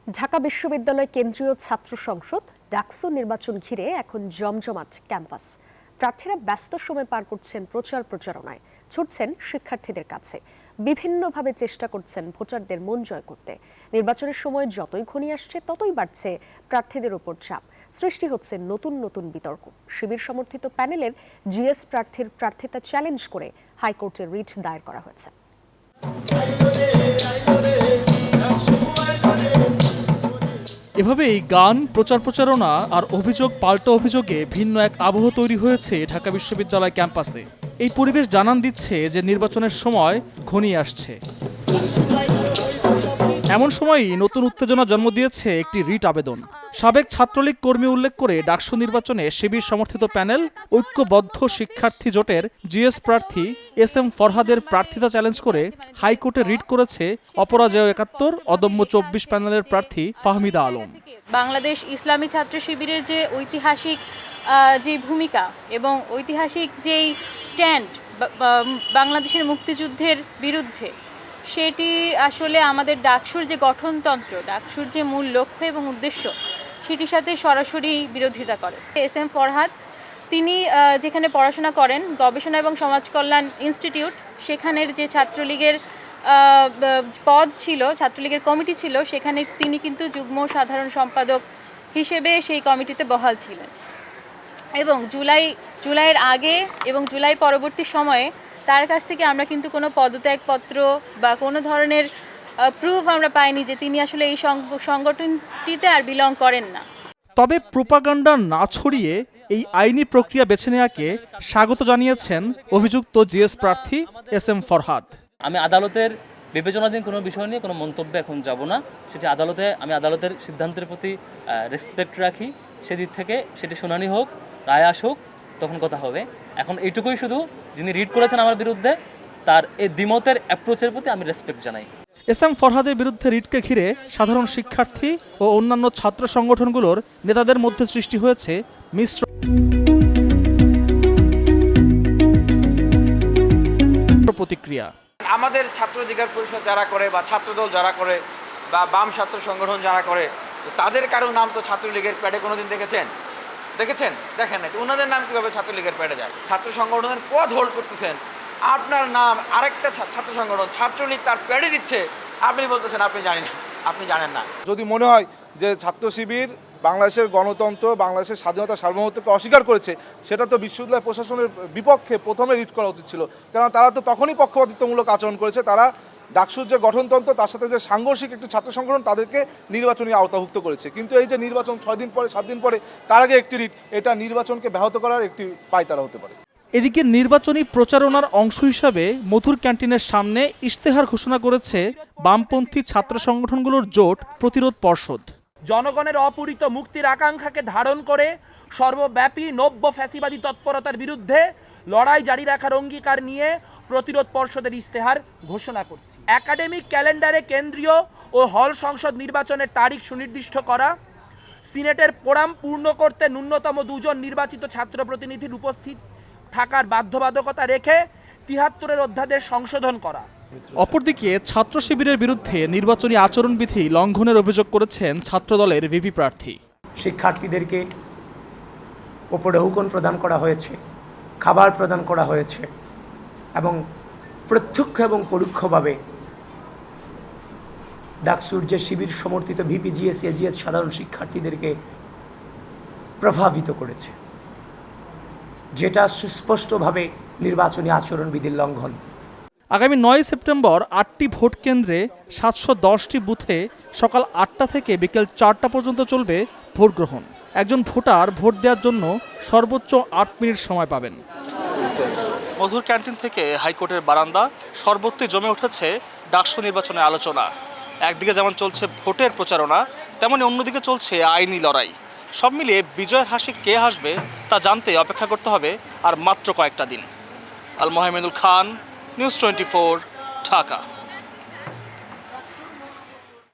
ঢাকা বিশ্ববিদ্যালয় কেন্দ্রীয় ছাত্র সংসদ ডাকসু নির্বাচন ঘিরে এখন জমজমাট ক্যাম্পাস। প্রার্থীরা ব্যস্ত সময় পার করছেন প্রচার প্রচারণায়, ছুটছেন শিক্ষার্থীদের কাছে, বিভিন্নভাবে চেষ্টা করছেন ভোটারদের মন জয় করতে। নির্বাচনের সময় যতই ঘনিয়ে আসছে ততই বাড়ছে প্রার্থীদের উপর চাপ, সৃষ্টি হচ্ছে নতুন নতুন বিতর্ক। শিবির সমর্থিত প্যানেলের জিএস প্রার্থীর প্রার্থিতা চ্যালেঞ্জ করে হাইকোর্টে রিট দায়ের করা হয়েছে। এভাবেই গান, প্রচার প্রচারণা আর অভিযোগ পাল্টা অভিযোগে ভিন্ন এক আবহ তৈরি হয়েছে ঢাকা বিশ্ববিদ্যালয় ক্যাম্পাসে। এই পরিবেশ জানান দিচ্ছে যে নির্বাচনের সময় ঘনিয়ে আসছে। এমন সময়ই নতুন উত্তেজনা জন্ম দিয়েছে একটি রিট আবেদন। সাবেক ছাত্রলীগ কর্মী উল্লেখ করে ডাকসু নির্বাচনে শিবির সমর্থিত প্যানেল ঐক্যবদ্ধ শিক্ষার্থী জোটের জিএস প্রার্থী SM ফরহাদের প্রার্থিতা চ্যালেঞ্জ করে হাইকোর্টে রিট করেছে অপরাজেয় ৭১, অদম্য ২৪ প্যানেলের প্রার্থী ফাহমিদা আলম। বাংলাদেশ ইসলামী ছাত্র শিবিরের যে ঐতিহাসিক যে ভূমিকা এবং ঐতিহাসিক যেই স্ট্যান্ড বাংলাদেশের মুক্তিযুদ্ধের বিরুদ্ধে, সেটি আসলে আমাদের ডাকসুর যে গঠনতন্ত্র, ডাকসুর যে মূল লক্ষ্য এবং উদ্দেশ্য, সেটির সাথে সরাসরি বিরোধিতা করে। SM ফরহাদ তিনি যেখানে পড়াশোনা করেন, গবেষণা এবং সমাজ কল্যাণ ইনস্টিটিউট, সেখানের যে ছাত্রলীগের পদ ছিল, ছাত্রলীগের কমিটি ছিল, সেখানে তিনি কিন্তু যুগ্ম সাধারণ সম্পাদক হিসেবে সেই কমিটিতে বহাল ছিলেন। এবং জুলাইয়ের আগে এবং জুলাই পরবর্তী সময়ে তার কাছ থেকে আমরা কিন্তু কোনো পদত্যাগপত্র বা কোনো ধরনের প্রুফ আমরা পাইনি যে তিনি আসলে এই সংগঠনটিতে আর বিলং করেন না। তবে প্রোপাগান্ডা না ছড়িয়ে এই আইনি প্রক্রিয়া বেছে নেওয়াকে স্বাগত জানিয়েছেন অভিযুক্ত জিএস প্রার্থী SM ফরহাদ। আমি আদালতের বিবেচনাধীন কোনো বিষয় নিয়ে কোনো মন্তব্যে এখন যাব না। সেটি আমি আদালতের সিদ্ধান্তের প্রতি রেসপেক্ট রাখি। সেদিক থেকে সেটি শুনানি হোক, রায় আসুক, তখন কথা হবে। এখন এইটুকুই শুধু, যিনি রিড করেছেন আমার বিরুদ্ধে, তার এই দ্বিমতের অ্যাপ্রোচের প্রতি আমি রেসপেক্ট জানাই। SM ফরহাদের বিরুদ্ধে রিটকে ঘিরে সাধারণ শিক্ষার্থী ও অন্যান্য ছাত্র সংগঠনগুলোর নেতাদের মধ্যে সৃষ্টি হয়েছে মিশ্র প্রতিক্রিয়া। আমাদের ছাত্র অধিকার পরিষদ যারা করে বা ছাত্রদল যারা করে বা বাম ছাত্র সংগঠন যারা করে, তাদের কারো নাম তো ছাত্রলীগের প্যাডে কোনোদিন দেখেছেন? দেখেন না। ওনাদের নাম কীভাবে ছাত্রলীগের প্যাডে যায়? ছাত্র সংগঠনের পদ হোল্ড করতেছেন, আপনার নাম আরেকটা ছাত্র সংগঠন ছাত্রলীগ তার প্যাডে দিচ্ছে, আপনি বলতেছেন আপনি জানেন না। যদি মনে হয় যে ছাত্র শিবির বাংলাদেশের গণতন্ত্র, বাংলাদেশের স্বাধীনতা সার্বভৌমত্বকে অস্বীকার করেছে, সেটা তো বিশ্ববিদ্যালয় প্রশাসনের বিপক্ষে প্রথমে রিট করা উচিত ছিল। কারণ তারা তো তখনই পক্ষপাতিত্বমূলক আচরণ করেছে। তারা ডাকসুর যে গঠনতন্ত্র, তার সাথে যে সাংঘর্ষিক একটি ছাত্র সংগঠন, তাদেরকে নির্বাচনী আওতাভুক্ত করেছে। কিন্তু এই যে নির্বাচন 6 দিন পরে, 7 দিন পরে তার আগে একটি রিট, এটা নির্বাচনকে ব্যাহত করার একটি পায়তারা হতে পারে। এদিকে নির্বাচনী প্রচারণার অংশ হিসাবে মধুর ক্যান্টিনের সামনে ইশতেহার ঘোষণা করেছে বামপন্থী ছাত্র সংগঠনগুলোর জোট প্রতিরোধ পর্ষদ। জনগণের অপূরিত মুক্তির আকাঙ্ক্ষাকে ধারণ করে সর্বব্যাপী নব্য ফ্যাসিবাদী তৎপরতার বিরুদ্ধে লড়াই জারি রাখার অঙ্গীকার নিয়ে প্রতিরোধ পর্ষদের ইশতেহার ঘোষণা করছি। একাডেমিক ক্যালেন্ডারে কেন্দ্রীয় ও হল সংসদ নির্বাচনের তারিখ সুনির্দিষ্ট করা, সিনেটের কোরাম পূর্ণ করতে ন্যূনতম 2 জন নির্বাচিত ছাত্র প্রতিনিধির উপস্থিত থাকার বাধ্যবাধকতা রেখে ৭৩ অধ্যাদেশ সংশোধন করা। অপরদিকে ছাত্র শিবিরের বিরুদ্ধে নির্বাচনী আচরণবিধি লঙ্ঘনের অভিযোগ করেছেন ছাত্রদলের ভিপি প্রার্থী। শিক্ষার্থীদেরকে ওপরে হুকুম প্রদান করা হয়েছে, খাবার প্রদান করা হয়েছে এবং প্রত্যক্ষ এবং পরোক্ষভাবে ডাকসুর যে শিবির সমর্থিত ভিপি, জিএস, এজিএস সাধারণ শিক্ষার্থীদেরকে প্রভাবিত করেছে, যেটা সুস্পষ্টভাবে নির্বাচনী আচরণবিধির লঙ্ঘন। আগামী 9 সেপ্টেম্বর 8টি ভোট কেন্দ্রে 710টি বুথে সকাল 8টা থেকে বিকেল 4টা পর্যন্ত চলবে ভোট গ্রহণ। একজন ভোটার ভোট দেওয়ার জন্য সর্বোচ্চ 8 মিনিট সময় পাবেন। মধুর ক্যান্টিন থেকে হাইকোর্টের বারান্দা সর্বত্রই জমে উঠেছে ডাকসু নির্বাচনের আলোচনা। একদিকে যেমন চলছে ভোটের প্রচারণা, তেমনি অন্যদিকে চলছে আইনি লড়াই। সব মিলিয়ে বিজয়ের হাসি কে হাসবে তা জানতে অপেক্ষা করতে হবে আর মাত্র কয়েকটা দিন। আল মোহাম্মেদুল খান, নিউজ 24, ঢাকা।